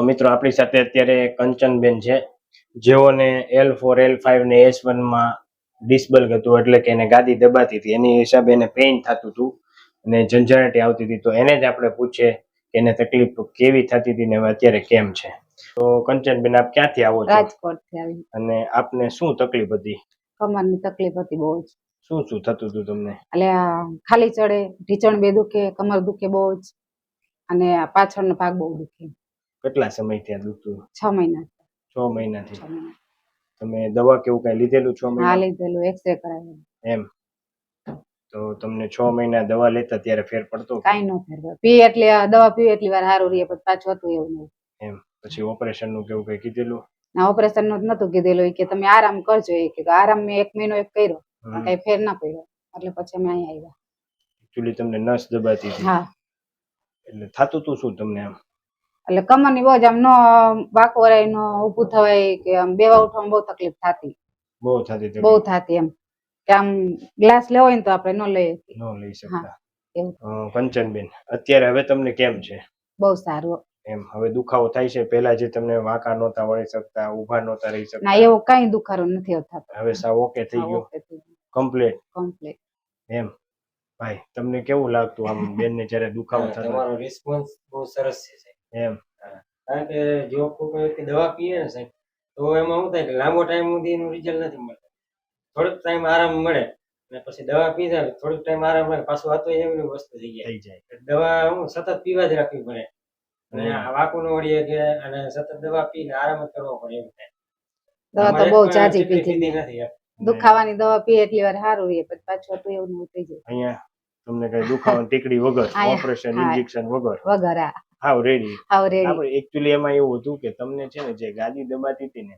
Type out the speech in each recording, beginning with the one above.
મિત્રો આપણી સાથે અત્યારે કંચનબેન છે, જેઓને L4 L5 ને S1 માં ડિસબલ્ક હતું, એટલે કે એને ગાદી દબાતી હતી, એની હિસાબે એને પેઇન થતું હતું અને ઝંઝણાટી આવતી હતી. તો એને જ આપણે પૂછીએ કે એને તકલીફ કેવી થતી હતી ને અત્યારે કેમ છે. તો કંચનબેન, આપ ક્યાંથી આવો છો? રાજકોટથી આવી. અને આપને શું તકલીફ હતી? કમરની તકલીફ હતી બહુ જ. શું શું થતું હતું તમને? એટલે ખાલી ચડે, ઢીચણ બે દુખે, કમર દુખે બહુ જ, અને પાછળનો ભાગ બહુ દુખે. કેટલા સમયથી આ દુખતું? 6 મહિના. 6 મહિનાથી. તમે દવા કેવું કઈ લીધેલું? 6 મહિના? હા, લીધેલું, એક્સરે કરાવેલું. એમ? તો તમને 6 મહિના દવા લેતા ત્યારે ફેર પડતો? કાઈ ન ફેર પડે. પી એટલે દવા પીવે એટલી વાર સારું રહે, પછી પાછું હતું એવું નહીં. એમ? પછી ઓપરેશન નું કેવું કઈ કીધેલું? ના, ઓપરેશન નું નતું કીધેલું, કે તમે આરામ કરજો. એ કે આરામ મેં 1 મહિનો કર્યો, કઈ ફેર ના પડ્યો, એટલે પછી અમે અહીંયા આવ્યા. એકચ્યુઅલી તમને નસ દબાતી હતી? હા. એટલે થતું તું શું તમને? આમ એટલે કમરની બહુ જ, આમ નો વાંકો વરાય, નો ઊભું થવાય, કે આમ બેવા ઉઠવામાં બહુ તકલીફ થતી. બહુ થતી એમ, કે આમ ગ્લાસ લેવો હોય ને તો આપણે ન લઈ શકતા. કંચનબેન, અત્યારે હવે તમને કેમ છે? બહુ સારું. એમ? હવે દુખાવો થાય છે? પહેલા જે તમને વાંકા નહોતા વળી શકતા, ઊભા નહોતા રહી શકતા? ના, એવો કઈ દુખારો નથી થતો. હવે સાવ ઓકે થઈ ગયો? કમ્પ્લીટ? એમ? ભાઈ, તમને કેવું લાગતું આમ બેન ને જ્યારે દુખાવો થતો? તમારો રિસ્પોન્સ બહુ સરસ છે. એમ? કારણ કે જો કોઈ વ્યક્તિ દવા પીએ ને સાહેબ, તો એમાં શું થાય કે લાંબો ટાઈમ સુધી એનું રિઝલ્ટ નથી મળતું. થોડોક ટાઈમ આરામ મળે અને પછી દવા પી જાય, થોડોક ટાઈમ આરામ મળે, પાછું આ તો એવી વસ્તુ થઈ જાય. દવા હું સતત પીવા જ રાખવી પડે, અને વાકું ન વળીએ કે, અને સતત દવા પીને આરામ જ કરવો પડે એવું થાય. દવા તો બહુ જાજી પીધી નથી. દુખાવાની દવા પીએ એટલી વાર સારું રહે, પછી પાછું હતું એવું નહીં થઈ જાય. અહીંયા તમને કઈ દુખાવાની ટીકડી વગર, ઓપરેશન ઇન્જેક્શન વગર? હાવ રેડી. આપણે એકચ્યુઅલી એમાં એવું હતું કે તમને છે ને જે ગાદી દબાતી હતી ને,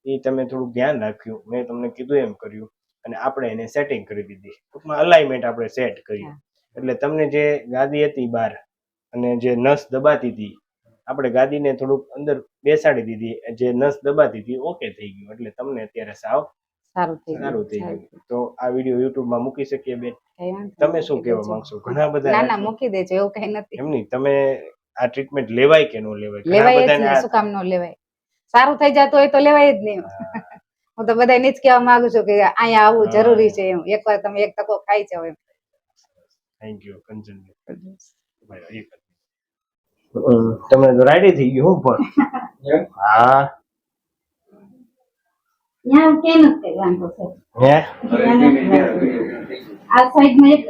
એ તમે થોડું ધ્યાન રાખ્યું, મેં તમને કીધું એમ કર્યું, અને આપણે એને સેટિંગ કરી દીધી. ટૂંકમાં અલાઇનમેન્ટ આપણે સેટ કર્યું, એટલે તમને જે ગાદી હતી બહાર અને જે નસ દબાતી હતી, આપણે ગાદીને થોડુંક અંદર બેસાડી દીધી, જે નસ દબાતી હતી ઓકે થઈ ગયું, એટલે તમને અત્યારે સાવ સારું થઈ ગયું. તો આ વિડીયો YouTube માં મૂકી શકીએ બેન? તમે શું કહેવા માંગશો? ઘણા બધા ના ના, મૂકી દેજો, એવું કઈ નથી. એમ નહીં, તમે આ ટ્રીટમેન્ટ લેવાય કે ન લેવાય? લેવાય જ નહીં. શું કામ ન લેવાય? સારું થઈ જતું હોય તો લેવાય જ નહીં. હું તો બધાને જ કહેવા માંગુ છું કે અહીંયા આવવું જરૂરી છે. એમ એકવાર તમે એક ટકો ખાઈ જાવ એમ. Thank you Kanchanben. તમે તો રાઈડી થઈ ગયું પણ. હા, યાર કેમ નથી વાંધો છે? હે આ સાઈડ માં એક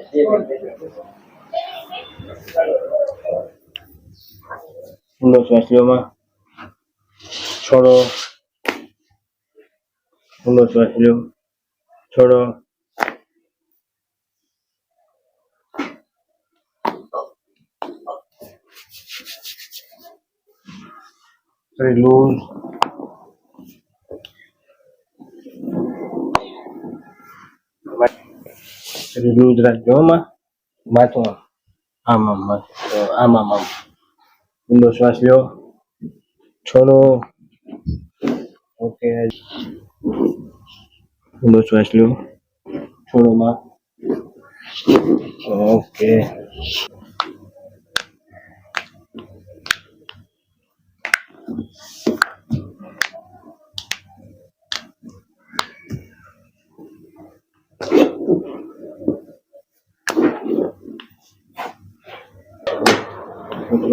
ઊંડો શ્વાસ લો માં, છોડો, ઊંડો શ્વાસ લો, છોડો. લૂઝ. લૂઝ રાખજો માં, માથું આમ આમ આમ આમ આમ. ઊંડો શ્વાસ લો, છોડો. ઓકે, ઊંડો શ્વાસ લો, છોડો માં. ઓકે.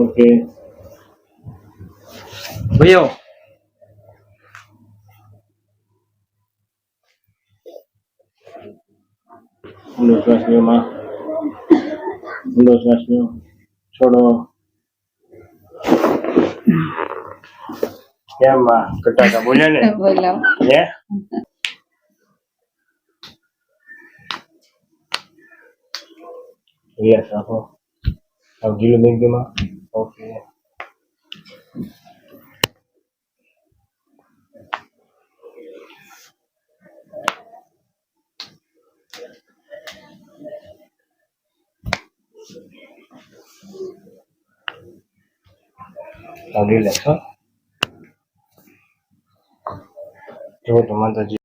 ઓકે ભૈયો, ઊંડો શ્વાસ લો માં, ઊંડો શ્વાસ લો, છોડો. કેમ માં કટાકા બોલ્યા ને? બોલાવ. હે યસ રાખો. अब ढीलो मेघ में. ओके. अब रिलैक्स हो. जो तो माताजी